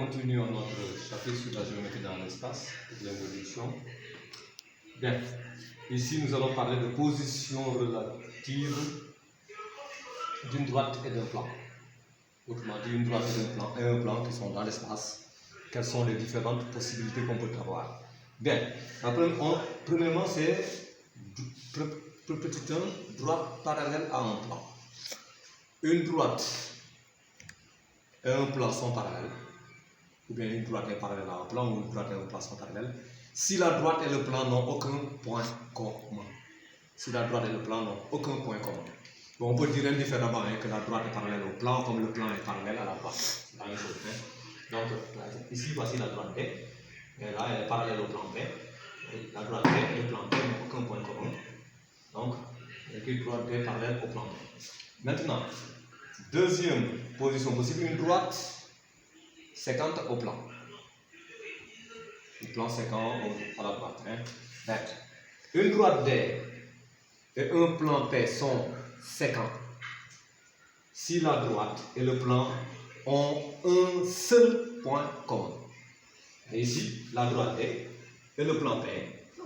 continuons notre chapitre sur la géométrie dans l'espace, l'introduction. Bien, ici nous allons parler de position relative d'une droite et d'un plan. Autrement dit, une droite et un plan qui sont dans l'espace. Quelles sont les différentes possibilités qu'on peut avoir? Bien, premièrement, c'est petit 1, droite parallèle à un plan. Une droite et un plan sont parallèles, ou bien une droite est parallèle à un plan, ou une droite et un plan sont parallèles, si la droite et le plan n'ont aucun point commun. Si la droite et le plan n'ont aucun point commun. Bon, on peut dire indifféremment que la droite est parallèle au plan, comme le plan est parallèle à la droite. C'est la même chose. Donc, ici, voici la droite D, et là, elle est parallèle au plan B. La droite D et le plan B n'ont aucun point commun. Donc, l'équipe droite D parallèle au plan B. Maintenant, deuxième position possible, une droite sécante au plan. Le plan sécant à la droite. Une droite D et un plan P sont sécants si la droite et le plan ont un seul point commun. Et ici, la droite D et le plan P,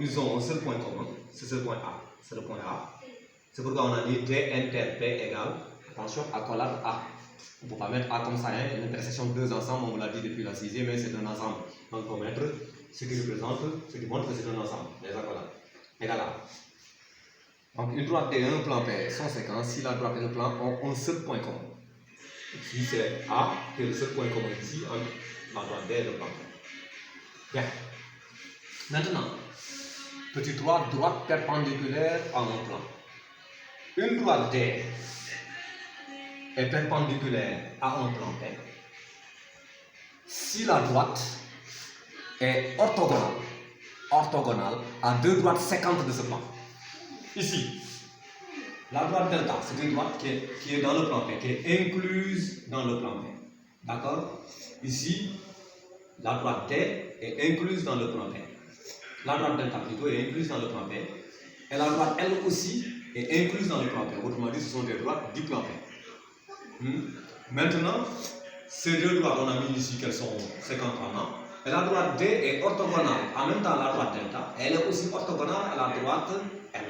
ils ont un seul point commun, c'est ce point A. C'est le point A. C'est pourquoi on a dit D inter P égale, attention, accolade A. On ne peut pas mettre A comme ça, hein. L'intersection de deux ensembles, on vous l'a dit depuis la 6e, mais c'est un ensemble. Donc, il faut mettre ce qui représente, ce qui montre que c'est un ensemble, les accolades. Égale A. Donc, une droite D et un plan P sont séquents si la droite et le plan ont un seul point commun. Ici, c'est A qui est le seul point commun ici entre la droite D et le plan P. Bien. Maintenant, petit 3, droite perpendiculaire à un plan. Une droite D est perpendiculaire à un plan P si la droite est orthogonale à deux droites séquentes de ce plan. Ici, la droite delta, c'est une droite qui est dans le plan P, qui est incluse dans le plan P. D'accord? Ici, la droite D est incluse dans le plan P. La droite delta plutôt est incluse dans le plan P. Et la droite L aussi est incluse dans le plan P. Autrement dit, ce sont des droites du plan P. Maintenant, ces deux droites, on a mis ici qu'elles sont séquentes en A. Et la droite D est orthogonale en même temps à la droite delta. Elle est aussi orthogonale à la droite L.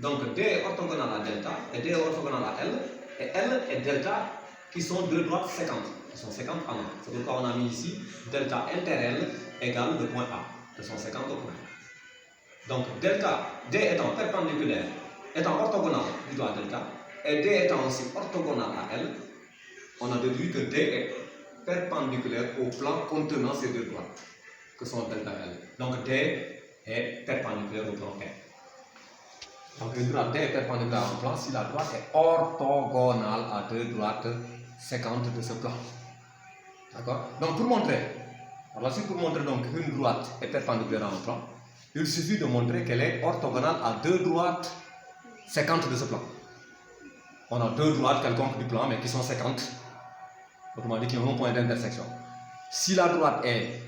Donc D est orthogonale à delta et D est orthogonale à L. Et L et delta qui sont deux droites séquentes. Qui sont séquentes en A. C'est pourquoi on a mis ici delta inter L égale le point A. Elles sont séquentes au point A. Donc delta, D étant perpendiculaire, étant orthogonale plutôt à delta, et D étant aussi orthogonale à L, on a déduit que D est perpendiculaire au plan contenant ces deux droites, que sont delta et L. Donc D est perpendiculaire au plan P. Donc une droite D est perpendiculaire à un plan si la droite est orthogonale à deux droites séquentes de ce plan. D'accord? Donc pour montrer, donc qu'une droite est perpendiculaire à un plan, il suffit de montrer qu'elle est orthogonale à deux droites séquentes de ce plan. On a deux droites quelconques du plan, mais qui sont séquentes. Autrement dit, qui ont un point d'intersection. Si la droite est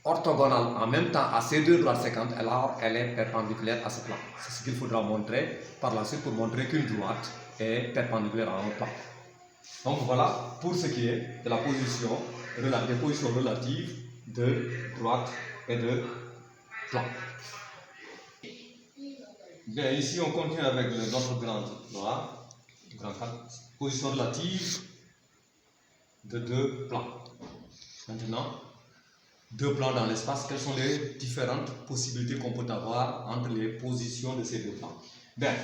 orthogonale en même temps à ces deux droites séquentes, alors elle est perpendiculaire à ce plan. C'est ce qu'il faudra montrer par la suite pour montrer qu'une droite est perpendiculaire à un plan. Donc voilà pour ce qui est de la position, des positions relatives de droite et de plan. Bien, ici on continue avec notre grande loi, position relative de deux plans. Maintenant, deux plans dans l'espace, quelles sont les différentes possibilités qu'on peut avoir entre les positions de ces deux plans? Bien,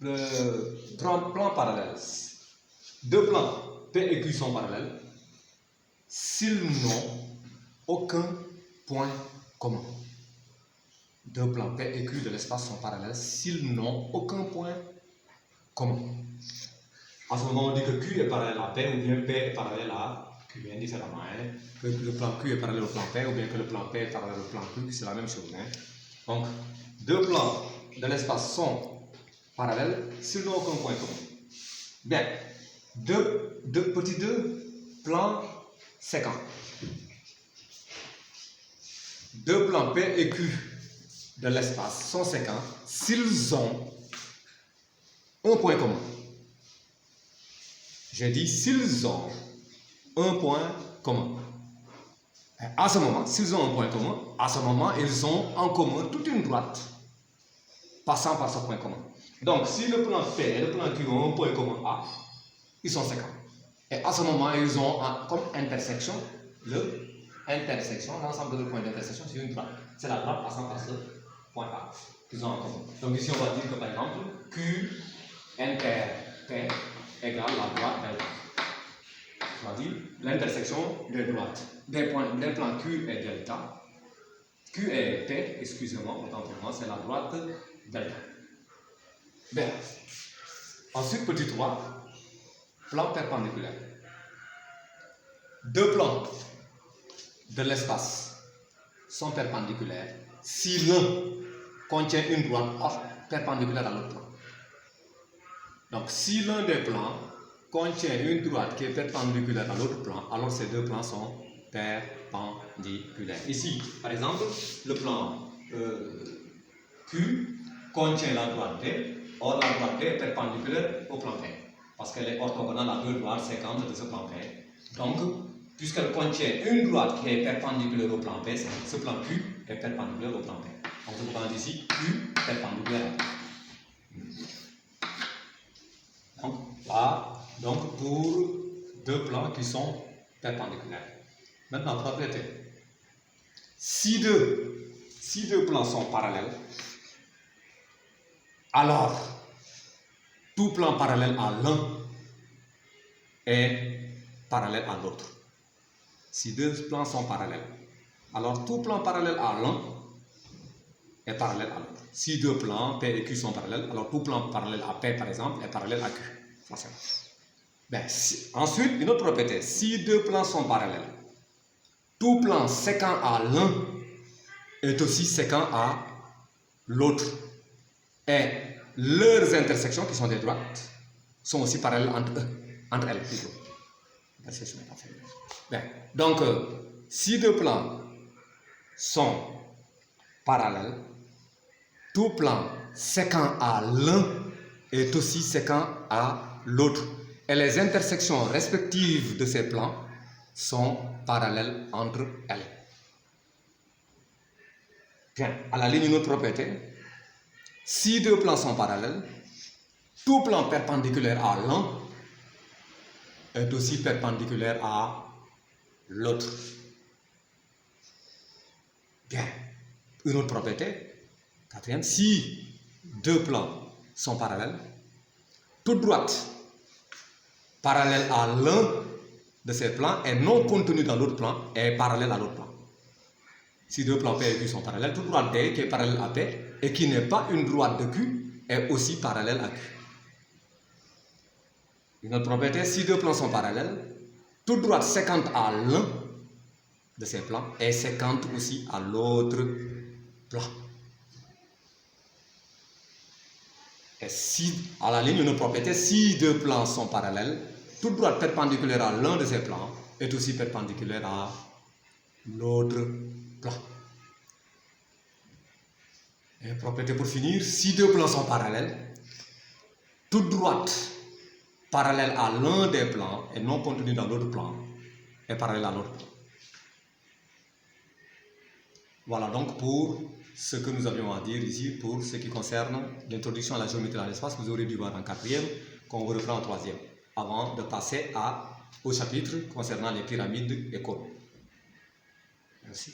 le plan parallèle. Deux plans P et Q sont parallèles s'ils n'ont aucun point commun. Deux plans P et Q de l'espace sont parallèles s'ils n'ont aucun point commun. En ce moment, on dit que Q est parallèle à P ou bien P est parallèle à Q, indifféremment. Que le plan Q est parallèle au plan P ou bien que le plan P est parallèle au plan Q, c'est la même chose. Donc, deux plans de l'espace sont parallèles s'ils n'ont aucun point commun. Bien, deux plans séquents. Deux plans P et Q de l'espace sont séquents s'ils ont un point commun. J'ai dit s'ils ont un point commun. À ce moment, s'ils ont un point commun, à ce moment, ils ont en commun toute une droite passant par ce point commun. Donc, si le plan P et le plan Q ont un point commun A, ils sont séquents. Et à ce moment, ils ont comme intersection l'ensemble de points d'intersection, c'est une droite. C'est la droite passant par ce point A qu'ils ont en commun. Donc ici, on va dire que par exemple, Q inter P égale la droite delta. On va dire l'intersection des droites des plans Q et delta. Q et P, excusez-moi, autant pour moi, c'est la droite delta. Bien. Ensuite, petit 3, plan perpendiculaire. Deux plans de l'espace sont perpendiculaires si l'un contient une droite perpendiculaire à l'autre plan. Donc, si l'un des plans contient une droite qui est perpendiculaire à l'autre plan, alors ces deux plans sont perpendiculaires. Ici, par exemple, le plan Q contient la droite D. Or, la droite D est perpendiculaire au plan P, parce qu'elle est orthogonale à deux droites séquentes de ce plan P. Donc, puisqu'elle contient une droite qui est perpendiculaire au plan P, ce plan Q est perpendiculaire au plan P. Donc, je vous prends ici Q perpendiculaire à P. Donc, là, pour deux plans qui sont perpendiculaires. Maintenant, propriété. Si deux plans sont parallèles, alors tout plan parallèle à l'un est parallèle à l'autre. Si deux plans sont parallèles, alors tout plan parallèle à l'un est parallèle à l'autre. Si deux plans P et Q sont parallèles, alors tout plan parallèle à P, par exemple, est parallèle à Q. Forcément. Ensuite, une autre propriété. Si deux plans sont parallèles, tout plan séquent à l'un est aussi séquent à l'autre. Et leurs intersections, qui sont des droites, sont aussi parallèles entre elles plutôt. Bien. Donc, si deux plans sont parallèles, tout plan séquent à l'un est aussi séquent à l'autre. Et les intersections respectives de ces plans sont parallèles entre elles. Bien, à la ligne, une autre propriété. Si deux plans sont parallèles, tout plan perpendiculaire à l'un est aussi perpendiculaire à l'autre. Bien, une autre propriété. Quatrième, si deux plans sont parallèles, toute droite parallèle à l'un de ces plans et non contenue dans l'autre plan est parallèle à l'autre plan. Si deux plans P et Q sont parallèles, toute droite D qui est parallèle à P et qui n'est pas une droite de Q est aussi parallèle à Q. Une autre propriété, si deux plans sont parallèles, toute droite séquente à l'un de ces plans est séquente aussi à l'autre plan. Et si, à la ligne, une autre propriété, si deux plans sont parallèles, toute droite perpendiculaire à l'un de ces plans est aussi perpendiculaire à l'autre plan. Et propriété pour finir, si deux plans sont parallèles, toute droite parallèle à l'un des plans et non contenue dans l'autre plan est parallèle à l'autre plan. Voilà donc pour ce que nous avions à dire ici pour ce qui concerne l'introduction à la géométrie dans l'espace. Vous aurez dû voir en quatrième, qu'on vous reprend en troisième, avant de passer au chapitre concernant les pyramides et cônes. Merci.